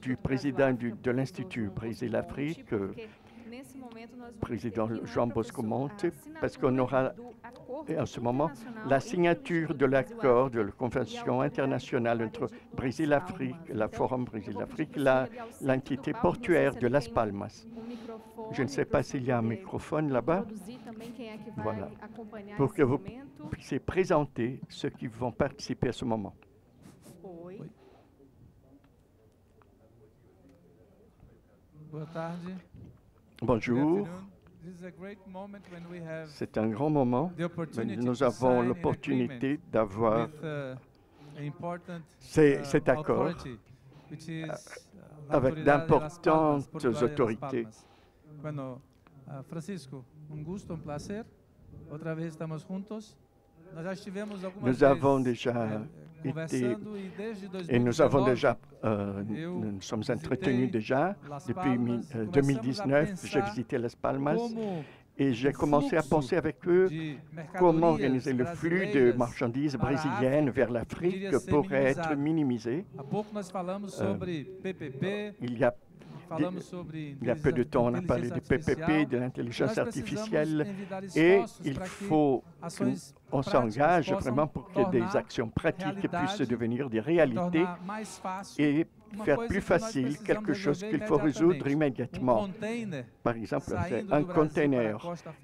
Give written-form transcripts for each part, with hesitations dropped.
du président de l'Institut Brésil-Afrique, président João Bosco Monte, parce qu'on aura en ce moment la signature de l'accord de la Convention internationale entre Brésil-Afrique, la Forum Brésil-Afrique, l'entité portuaire de Las Palmas. Je ne sais pas s'il y a un microphone là-bas. Voilà, pour que vous puissiez présenter ceux qui vont participer à ce moment. Bonjour. C'est un grand moment. Nous avons l'opportunité d'avoir cet accord avec d'importantes autorités. Francisco, gosto, placer. Outra vez estamos juntos. Nous avons déjà été et nous sommes entretenus déjà depuis 2019. J'ai visité Las Palmas et j'ai commencé à penser avec eux comment organiser le flux de marchandises brésiliennes vers l'Afrique pourrait être minimisé. Il y a peu de temps, on a parlé du PPP, de l'intelligence artificielle, et il faut qu'on s'engage vraiment pour que des actions pratiques puissent devenir des réalités et faire plus facile quelque chose qu'il faut résoudre immédiatement. Par exemple, un container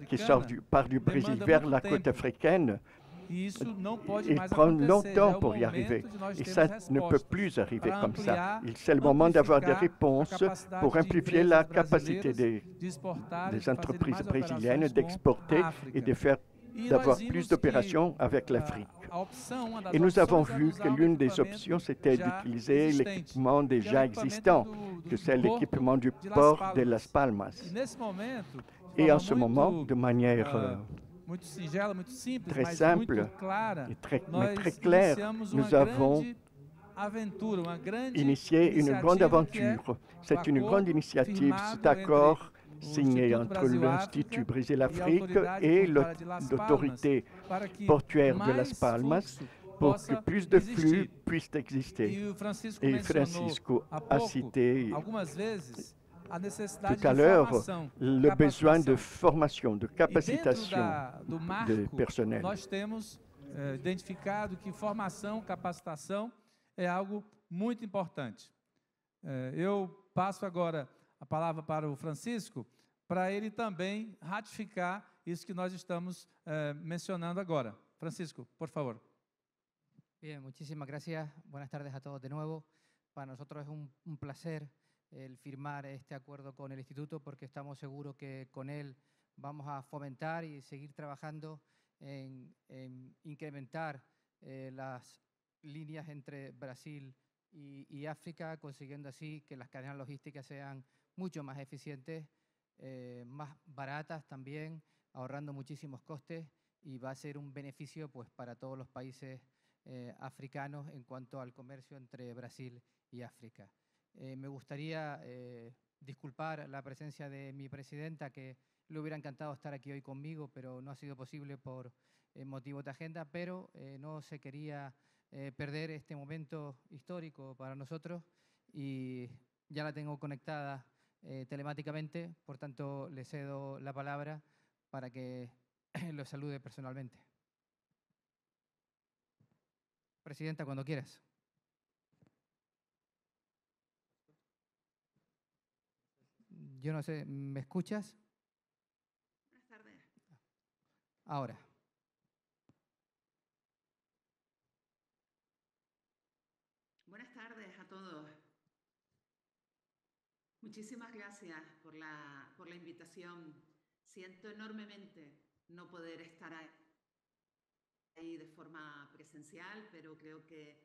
qui part du Brésil vers la côte africaine, il prend longtemps pour y arriver et ça ne peut plus arriver comme ça. C'est le moment d'avoir des réponses pour amplifier la capacité des entreprises brésiliennes d'exporter et d'avoir plus d'opérations avec l'Afrique. Et nous avons vu que l'une des options, c'était d'utiliser l'équipement déjà existant, que c'est l'équipement du port de Las Palmas. Et en ce moment, de manière très simple et très claire, nous avons initié une grande aventure. C'est une grande initiative, cet accord signé entre l'Institut Brésil-Afrique et l'autorité portuaire de Las Palmas pour que plus de flux puissent exister. Et Francisco a cité tout à l'heure le besoin de formation, de capacitation de personnel. Nós temos identificado que formação, capacitação é algo muito importante. Eu passo agora a palavra para o Francisco, para ele também ratificar isso que nós estamos mencionando agora. Francisco, por favor. Bien, muchísimas gracias. Buenas tardes a todos de nuevo. Para nosotros es un placer el firmar este acuerdo con el Instituto porque estamos seguros que con él vamos a fomentar y seguir trabajando en incrementar las líneas entre Brasil y África, consiguiendo así que las cadenas logísticas sean mucho más eficientes, más baratas también, ahorrando muchísimos costes y va a ser un beneficio pues, para todos los países africanos en cuanto al comercio entre Brasil y África. Me gustaría disculpar la presencia de mi presidenta, que le hubiera encantado estar aquí hoy conmigo, pero no ha sido posible por motivos de agenda, pero no se quería perder este momento histórico para nosotros y ya la tengo conectada telemáticamente, por tanto le cedo la palabra para que lo salude personalmente. Presidenta, cuando quieras. Yo no sé, ¿me escuchas? Buenas tardes. Ahora. Buenas tardes a todos. Muchísimas gracias por la invitación. Siento enormemente no poder estar ahí de forma presencial, pero creo que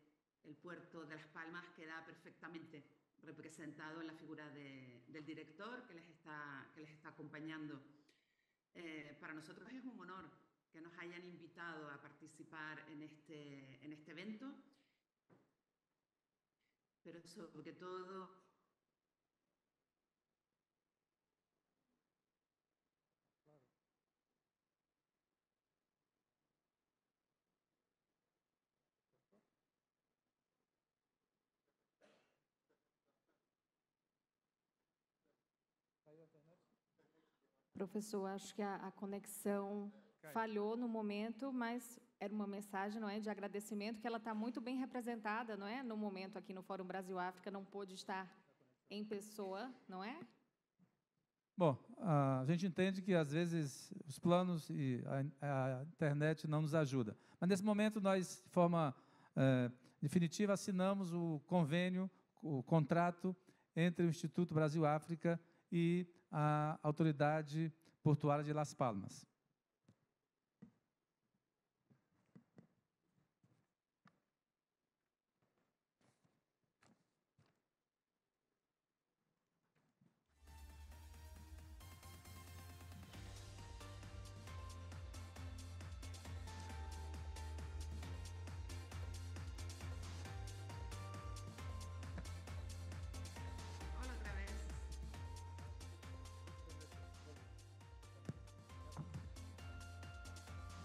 el puerto de Las Palmas queda perfectamente representado en la figura del director que les está acompañando. Para nosotros es un honor que nos hayan invitado a participar en este evento, pero sobre todo Professor, acho que a conexão falhou no momento, mas era uma mensagem, não é, de agradecimento, que ela está muito bem representada, não é, no momento aqui no Fórum Brasil-África, não pôde estar em pessoa, não é? Bom, a gente entende que, às vezes, os planos e a internet não nos ajudam. Mas, nesse momento, nós, de forma definitiva, assinamos o convênio, o contrato entre o Instituto Brasil-África e a Autoridade Portuária de Las Palmas.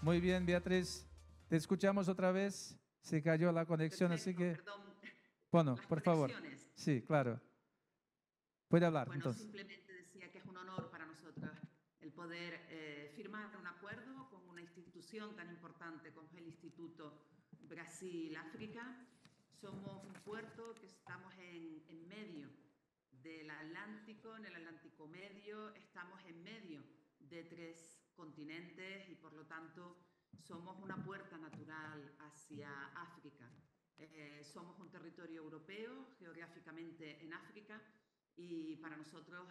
Muy bien, Beatriz. Te escuchamos otra vez. Se cayó la conexión, Perfecto, así que... Perdón. Bueno, Las por favor. conexiones. Sí, claro. Puede hablar, Bueno, entonces. simplemente decía que es un honor para nosotros el poder firmar un acuerdo con una institución tan importante como el Instituto Brasil-África. Somos un puerto que estamos en medio del Atlántico, en el Atlántico Medio, estamos en medio de 3 continentes y, por lo tanto, somos una puerta natural hacia África. Somos un territorio europeo, geográficamente en África, y para nosotros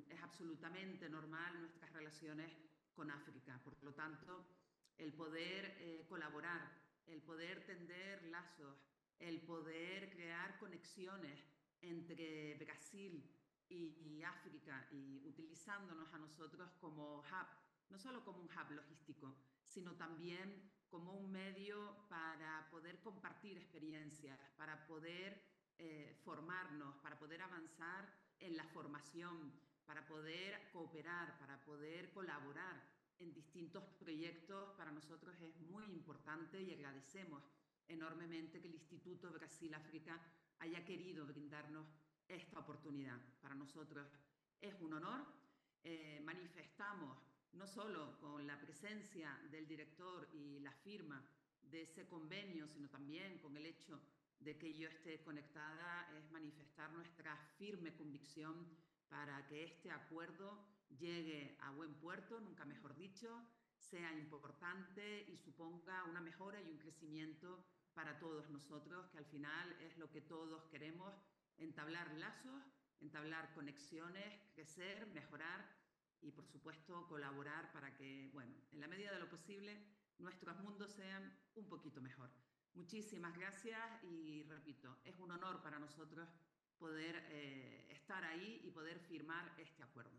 es absolutamente normal nuestras relaciones con África. Por lo tanto, el poder colaborar, el poder tender lazos, el poder crear conexiones entre Brasil y África, y utilizándonos a nosotros como hub, no solo como un hub logístico, sino también como un medio para poder compartir experiencias, para poder formarnos, para poder avanzar en la formación, para poder cooperar, para poder colaborar en distintos proyectos. Para nosotros es muy importante y agradecemos enormemente que el Instituto Brasil-África haya querido brindarnos esta oportunidad. Para nosotros es un honor. Manifestamos no solo con la presencia del director y la firma de ese convenio, sino también con el hecho de que yo esté conectada, es manifestar nuestra firme convicción para que este acuerdo llegue a buen puerto, nunca mejor dicho, sea importante y suponga una mejora y un crecimiento para todos nosotros, que al final es lo que todos queremos: entablar lazos, entablar conexiones, crecer, mejorar y, por supuesto, colaborar para que, bueno, en la medida de lo posible, nuestros mundos sean un poquito mejor. Muchísimas gracias y, repito, es un honor para nosotros poder estar ahí y poder firmar este acuerdo.